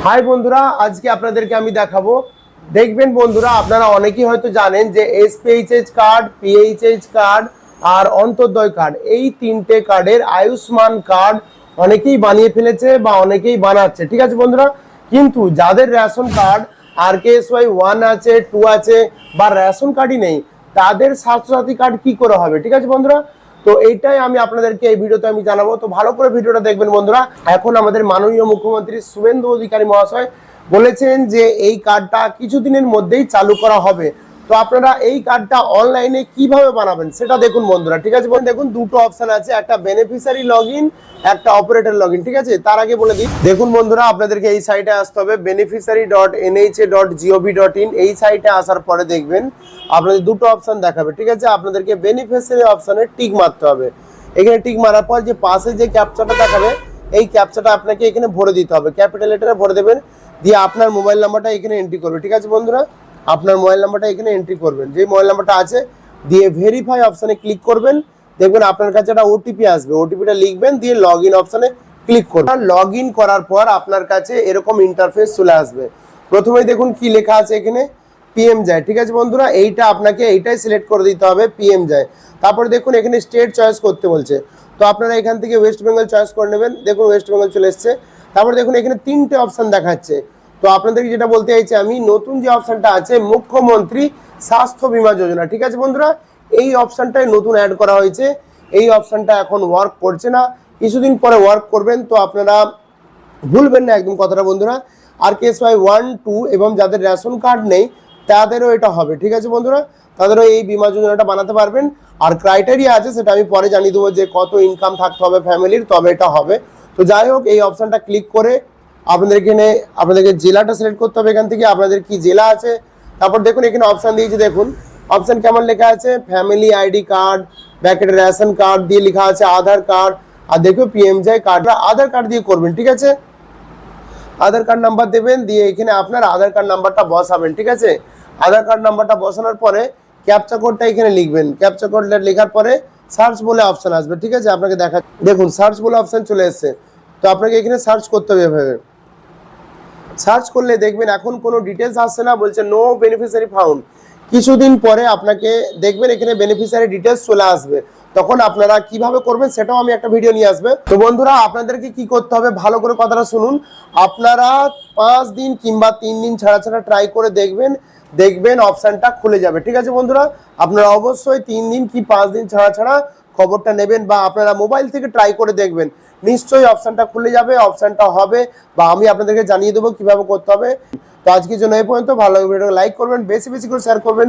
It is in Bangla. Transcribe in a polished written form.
হাই বন্ধুরা, আজকে আপনাদেরকে আমি দেখাবো। দেখবেন বন্ধুরা, আপনারা অনেকেই হয়তো জানেন যে এসপিএইচএস কার্ড, পিএইচএস কার্ড আর অন্তর্দয় কার্ড, এই তিনটে কার্ডের আয়ুষ্মান কার্ড অনেকেই বানিয়ে ফেলেছে বা অনেকেই বানাচ্ছে, ঠিক আছে বন্ধুরা। কিন্তু যাদের রেশন কার্ড RKSY 1 আছে, 2 আছে বা রেশন কার্ডই নেই, তাদের স্বাস্থ্যসাথী কার্ড কি করে হবে, ঠিক আছে বন্ধুরা। তো এইটাই আমি আপনাদেরকে এই ভিডিওতে আমি জানাবো। তো ভালো করে ভিডিওটা দেখবেন বন্ধুরা। এখন আমাদের মাননীয় মুখ্যমন্ত্রী শুভেন্দু অধিকারী মহাশয় বলেছেন যে এই কার্ডটা কিছুদিনের মধ্যেই চালু করা হবে। তো আপনারা এই কার্ডটা অনলাইনে কিভাবে বানাবেন সেটা দেখুন বন্ধুরা, ঠিক আছে। দেখুন দুটো অপশন আছে, একটা বেনিফিশিয়ারি লগইন, একটা অপারেটর লগইন, ঠিক আছে। তার আগে বলে দিই, দেখুন বন্ধুরা, আপনাদেরকে এই সাইটে আসতে হবে beneficiary.nha.gov.in। এই সাইটে আসার পরে দেখবেন আপনাদের দুটো অপশন দেখাবে, ঠিক আছে। আপনাদেরকে বেনিফিশিয়ারি অপশনে টিক মারতে হবে। এখানে টিক মারার পর যে পাশে যে ক্যাপচাটা দেখাবে, এই ক্যাপচাটা আপনাকে এখানে ভরে দিতে হবে, ক্যাপিটাল লেটারে ভরে দেবেন, দিয়ে আপনার মোবাইল নাম্বারটা এখানে এন্ট্রি করবে, ঠিক আছে বন্ধুরা। আপনার মোবাইল নাম্বারটা এখানে এন্ট্রি করবেন, যে মোবাইল নাম্বারটা আছে, দিয়ে ভেরিফাই অপশনে ক্লিক করবেন। দেখবেন আপনার কাছে একটা ওটিপি আসবে, ওটিপিটা লিখবেন, দিয়ে লগ ইন অপশনে ক্লিক করবেন। লগ ইন করার পর আপনার কাছে এরকম ইন্টারফেস চলে আসবে। প্রথমেই দেখুন কি লেখা আছে এখানে, পিএম যায়, ঠিক আছে বন্ধুরা। এইটা আপনাকে এইটাই সিলেক্ট করে দিতে হবে, পিএম যায়। তারপর দেখুন এখানে স্টেট চয়েস করতে বলছে, তো আপনারা এখান থেকে ওয়েস্ট বেঙ্গল চয়েস করে নেবেন। দেখুন ওয়েস্ট বেঙ্গল চলে এসছে। তারপর দেখুন এখানে তিনটে অপশন দেখাচ্ছে। তো আপনাদেরকে যেটা বলতে চাইছি আমি, নতুন যে অপশনটা আছে মুখ্যমন্ত্রী স্বাস্থ্য বীমা যোজনা, ঠিক আছে বন্ধুরা, এই অপশনটাই নতুন অ্যাড করা হয়েছে। এই অপশনটা এখন ওয়ার্ক করছে না, কিছুদিন পরে ওয়ার্ক করবেন। তো আপনারা ভুলবেন না একদম কথাটা বন্ধুরা। RKSY 1, 2 এবং যাদের রেশন কার্ড নেই তাদেরও এটা হবে, ঠিক আছে বন্ধুরা। তাদেরও এই বীমা যোজনাটা বানাতে পারবেন। আর ক্রাইটেরিয়া আছে, সেটা আমি পরে জানিয়ে দেবো যে কত ইনকাম থাকতে হবে ফ্যামিলির, তবে এটা হবে। তো যাই হোক, এই অপশনটা ক্লিক করে আপনাদেরকে জেলাটা সিলেক্ট করতে হবে। এখান থেকে আপনাদের কি জেলা আছে, তারপর দেখুন এখানে অপশন দিয়েছে, দেখুন অপশন কেমন লেখা আছে, ফ্যামিলি আইডি কার্ড, ব্যাকেটে রেশন কার্ড দিয়ে লেখা আছে আধার কার্ড, আর দেখো পিএমজেআই কার্ড। আধার কার্ড দিয়ে করবেন, ঠিক আছে। আধার কার্ড নাম্বার দেবেন, দিয়ে এখানে আপনার আধার কার্ড নাম্বারটা বসাবেন, ঠিক আছে। আধার কার্ড নাম্বারটা বসানোর পরে ক্যাপচা কোডটা এখানে লিখবেন। ক্যাপচা কোডটা লেখার পরে সার্চ বলে অপশন আসবে, ঠিক আছে। আপনাকে দেখা, দেখুন সার্চ বলে অপশন চলে এসছে। তো আপনাকে এখানে সার্চ করতে হবে এভাবে। সার্চ করলে দেখবেন এখন কোনো ডিটেলস আসছে না, বলছে নো বেনিফিশিয়ারি ফাউন্ড। কিছুদিন পরে আপনাকে দেখবেন এখানে বেনিফিশিয়ারি ডিটেলস চলে আসবে। তখন আপনারা কিভাবে করবেন সেটাও আমি একটা ভিডিও নিয়ে আসবে। তো বন্ধুরা, আপনাদেরকে কি করতে হবে ভালো করে কথাটা শুনুন। আপনারা 5 দিন কিংবা 3 দিন ছাড়া ছাড়া ট্রাই করে দেখবেন অপশনটা খুলে যাবে, ঠিক আছে বন্ধুরা। আপনারা অবশ্যই 3 দিন কি 5 দিন ছাড়া ছাড়া খবরটা নেবেন, বা আপনারা মোবাইল থেকে ট্রাই করে দেখবেন, নিশ্চয়ই অপশনটা খুলে যাবে, অপশনটা হবে, বা আমি আপনাদেরকে জানিয়ে দেবো কিভাবে করতে হবে। তো আজকের জন্য এই পর্যন্ত। ভালো ভিডিও লাইক করবেন, বেশি বেশি করে শেয়ার করবেন।